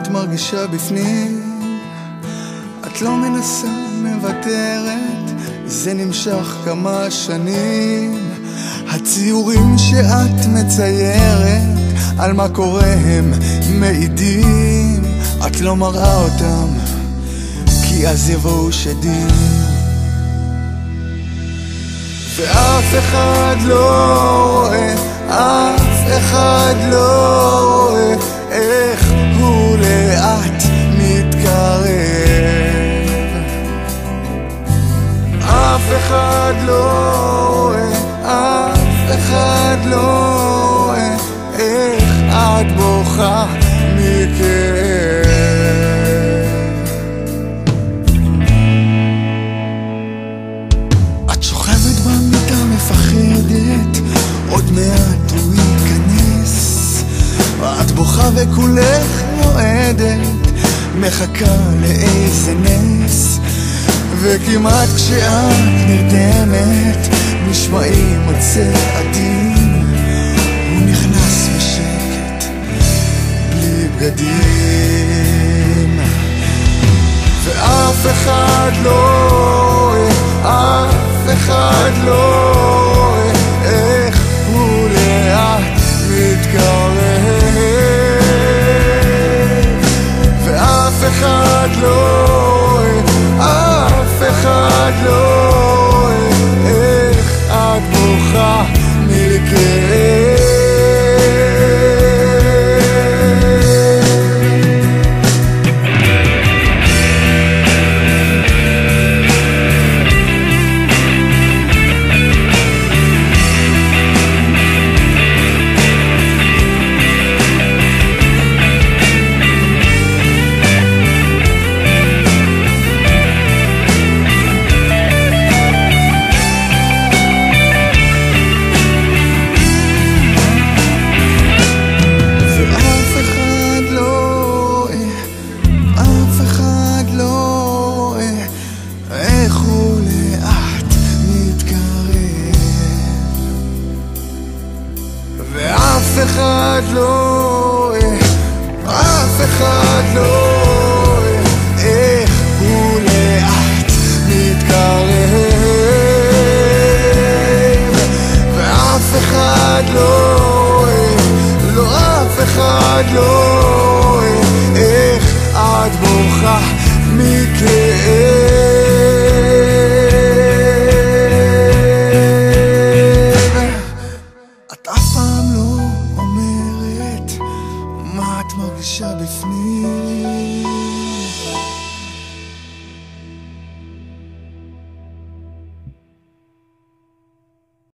את מרגישה בפנים? את לא מנסה, מוותרת, זה נמשך כמה שנים. הציורים שאת מציירת על מה קורה הם מעידים, את לא מראה אותם כי אז יבואו שדים. ואף אחד לא רואה, אף אחד לא רואה איך הוא לאט מתקרב. אף אחד לא רואה, אף אחד לא רואה איך את בוכה מכאב. את שוכבת במיטה מפחדת, עוד מעט הוא ייכנס. את בוכה וכולך רועדת, מחכה לאיזה נס. וכמעט כשאת נרדמת נשמעים עוד צעדים, הוא נכנס בשקט בלי בגדים. ואף אחד לא רואה, אף אחד לא רואה איך הוא לאט מתקרב. ואף אחד לא רואה, אף אחד לא רואה איך את בוכה מכאב. אף אחד לא רואה, אף אחד לא רואה איך הוא לאט מתקרב. ואף אחד לא רואה, לא אף אחד לא רואה איך את בוכה מכאב. את אף פעם לא אומרת מה את מרגישה בפנים.